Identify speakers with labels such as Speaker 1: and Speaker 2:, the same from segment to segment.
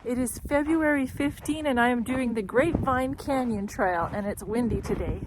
Speaker 1: It is February 15 and I am doing the Grapevine Canyon Trail, and it's windy today.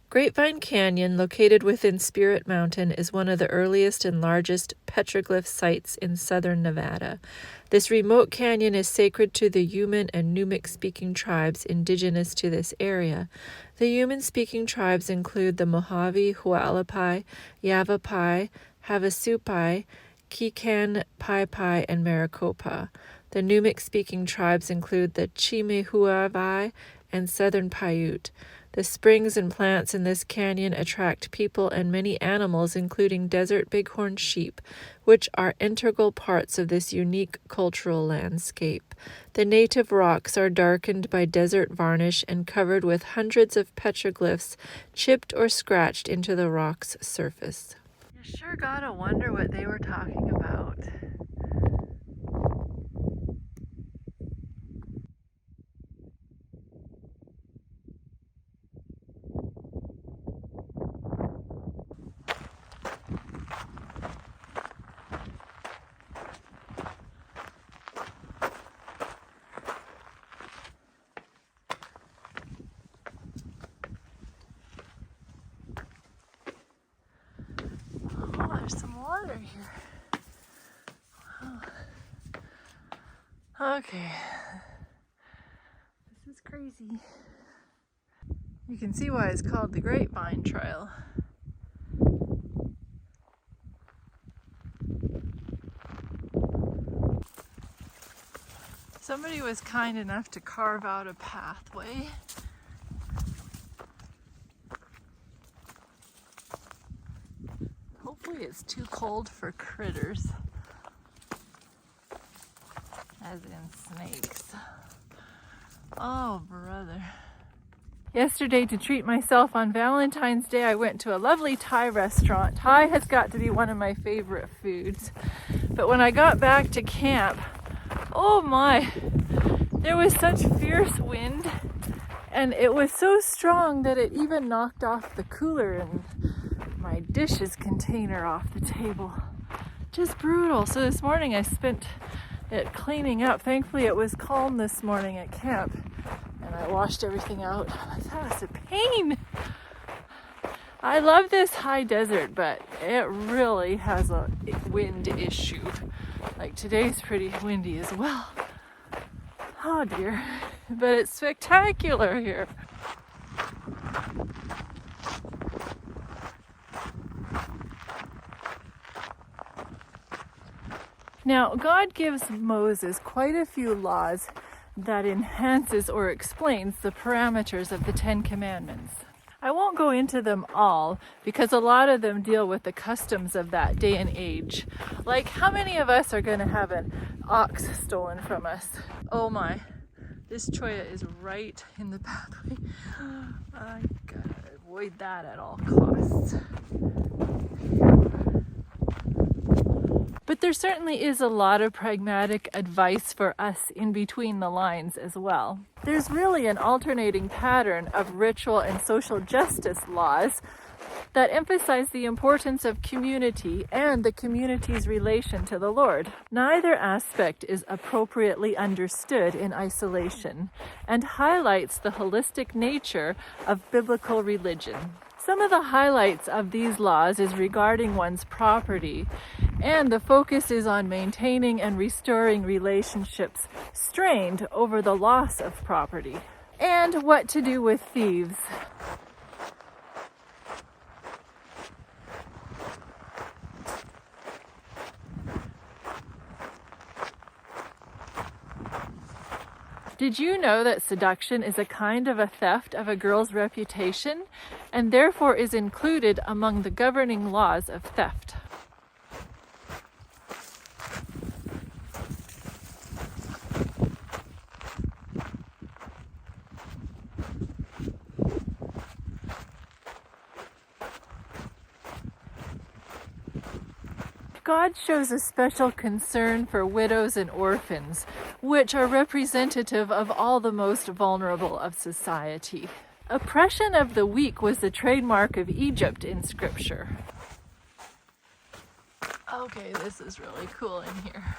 Speaker 2: Grapevine Canyon, located within Spirit Mountain, is one of the earliest and largest petroglyph sites in southern Nevada. This remote canyon is sacred to the Yuman and Numic-speaking tribes indigenous to this area. The Yuman-speaking tribes include the Mojave, Hualapai, Yavapai, Havasupai, Kikan, Pai, and Maricopa. The Numic-speaking tribes include the Chimehuavai and Southern Paiute. The springs and plants in this canyon attract people and many animals, including desert bighorn sheep, which are integral parts of this unique cultural landscape. The native rocks are darkened by desert varnish and covered with hundreds of petroglyphs chipped or scratched into the rock's surface.
Speaker 1: You sure gotta wonder what they were talking about. There's some water here. Wow. Okay. This is crazy. You can see why it's called the Grapevine Trail. Somebody was kind enough to carve out a pathway. Hopefully it's too cold for critters, as in snakes. Oh, brother. Yesterday, to treat myself on Valentine's Day, I went to a lovely Thai restaurant. Thai has got to be one of my favorite foods. But when I got back to camp, oh my, there was such fierce wind, and it was so strong that it even knocked off the cooler and my dishes container off the table. Just brutal. So this morning I spent it cleaning up. Thankfully it was calm this morning at camp and I washed everything out. That was a pain. I love this high desert, but it really has a wind issue. Like today's pretty windy as well. Oh dear. But it's spectacular here. Now, God gives Moses quite a few laws that enhances or explains the parameters of the Ten Commandments. I won't go into them all because a lot of them deal with the customs of that day and age. Like, how many of us are going to have an ox stolen from us? Oh my, this cholla is right in the pathway. I gotta avoid that at all costs. But there certainly is a lot of pragmatic advice for us in between the lines as well. There's really an alternating pattern of ritual and social justice laws that emphasize the importance of community and the community's relation to the Lord. Neither aspect is appropriately understood in isolation and highlights the holistic nature of biblical religion. Some of the highlights of these laws is regarding one's property, and the focus is on maintaining and restoring relationships strained over the loss of property, and what to do with thieves. Did you know that seduction is a kind of a theft of a girl's reputation and therefore is included among the governing laws of theft? God shows a special concern for widows and orphans, which are representative of all the most vulnerable of society. Oppression of the weak was the trademark of Egypt in Scripture. Okay, this is really cool in here.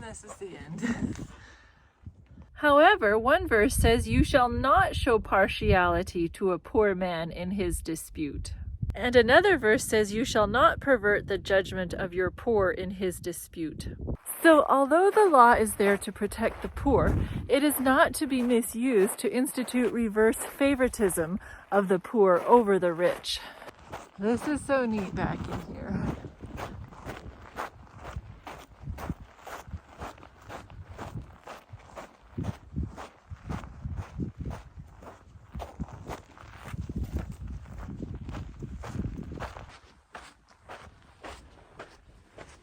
Speaker 1: this is the end. However, one verse says, "You shall not show partiality to a poor man in his dispute." And another verse says, "You shall not pervert the judgment of your poor in his dispute." So although the law is there to protect the poor, it is not to be misused to institute reverse favoritism of the poor over the rich. This is so neat back in here.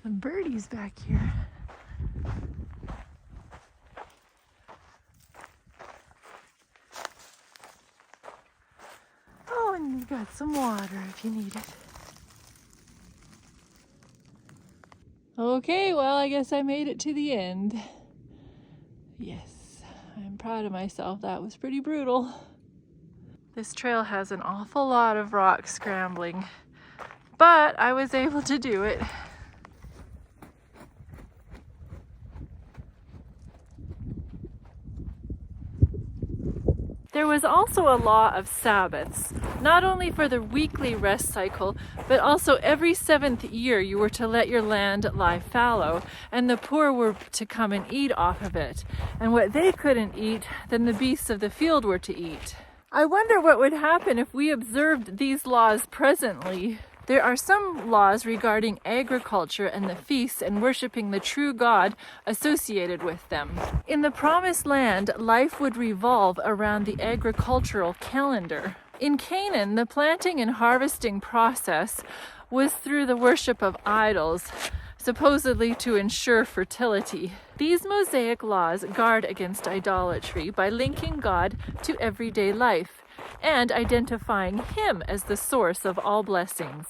Speaker 1: Some birdies back here. Oh, and you've got some water if you need it. Okay, well, I guess I made it to the end. Yes, I'm proud of myself. That was pretty brutal. This trail has an awful lot of rock scrambling, but I was able to do it. There was also a law of Sabbaths, not only for the weekly rest cycle, but also every 7th year you were to let your land lie fallow, and the poor were to come and eat off of it. And what they couldn't eat, then the beasts of the field were to eat. I wonder what would happen if we observed these laws presently. There are some laws regarding agriculture and the feasts and worshiping the true God associated with them. In the Promised Land, life would revolve around the agricultural calendar. In Canaan, the planting and harvesting process was through the worship of idols, supposedly to ensure fertility. These Mosaic laws guard against idolatry by linking God to everyday life and identifying Him as the source of all blessings.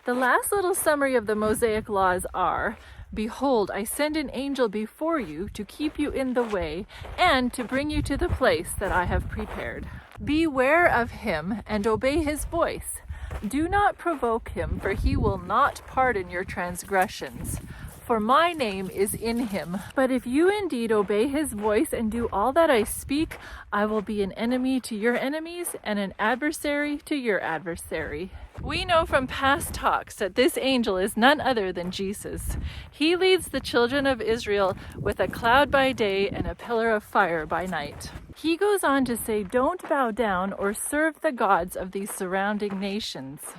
Speaker 1: The last little summary of the Mosaic laws are, "Behold, I send an angel before you to keep you in the way and to bring you to the place that I have prepared. Beware of him and obey his voice. Do not provoke him, for he will not pardon your transgressions. For my name is in him. But if you indeed obey his voice and do all that I speak, I will be an enemy to your enemies and an adversary to your adversary." We know from past talks that this angel is none other than Jesus. He leads the children of Israel with a cloud by day and a pillar of fire by night. He goes on to say, "Don't bow down or serve the gods of these surrounding nations."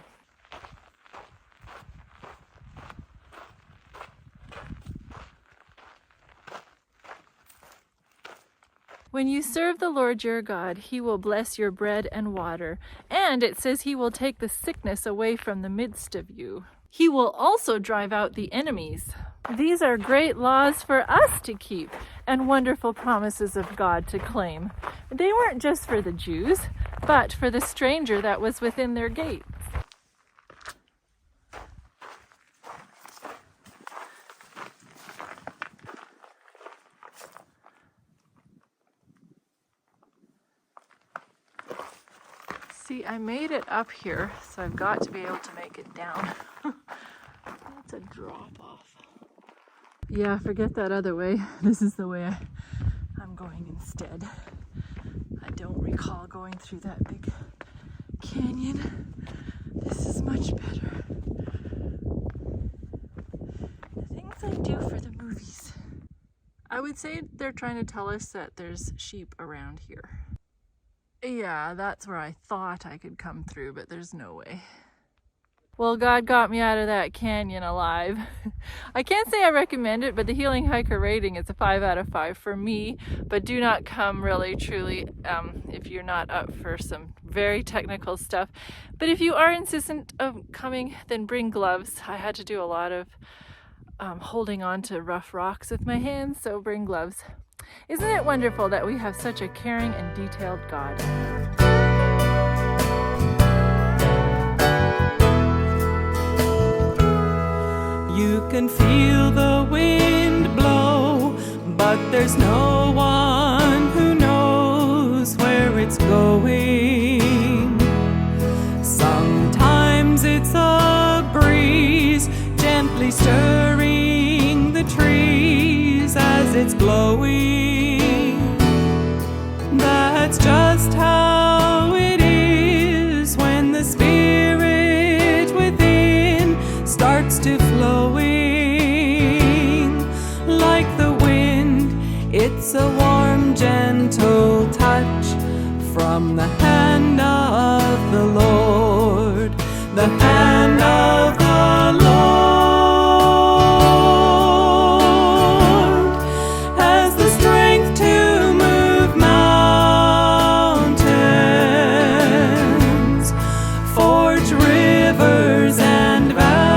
Speaker 1: When you serve the Lord your God, he will bless your bread and water, and it says he will take the sickness away from the midst of you. He will also drive out the enemies. These are great laws for us to keep and wonderful promises of God to claim. They weren't just for the Jews, but for the stranger that was within their gates. See, I made it up here, so I've got to be able to make it down. That's a drop off. Yeah, forget that other way. This is the way I'm going instead. I don't recall going through that big canyon. This is much better. The things I do for the movies. I would say they're trying to tell us that there's sheep around here. Yeah, that's where I thought I could come through, but there's no way. Well, God got me out of that canyon alive. I can't say I recommend it, but the Healing Hiker rating is a 5 out of 5 for me, but do not come really, truly, if you're not up for some very technical stuff. But if you are insistent of coming, then bring gloves. I had to do a lot of holding on to rough rocks with my hands, so bring gloves. Isn't it wonderful that we have such a caring and detailed God?
Speaker 3: You can feel the wind blow, but there's no one who knows where it's going. Sometimes it's a breeze gently stirring the trees as it's blowing. That's just how it is when the spirit within starts to flowing. Like the wind, it's a warm, gentle touch from the hand of the Lord, the hand of the Lord has the strength to move mountains, forge rivers and valleys,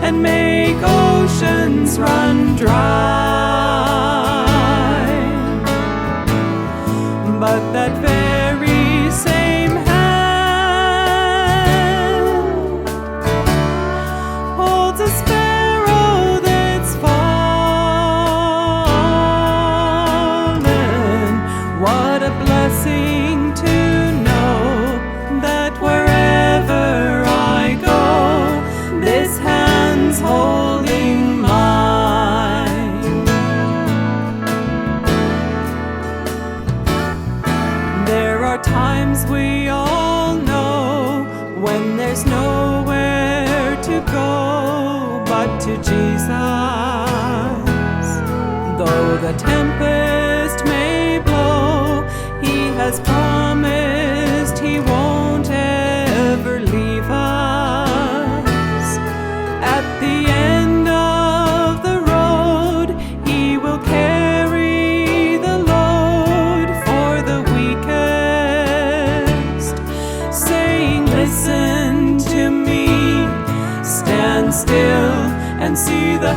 Speaker 3: and make oceans run dry. But that very same hand holds a sparrow that's fallen. What a blessing to know that wherever I go, this hand's holding mine. There are times we all know when there's nowhere to go but to Jesus. Though the tempest may blow, He has promised He won't ever leave us. At the end of the road, He will carry the load for the weakest, saying, listen to me, stand still and see the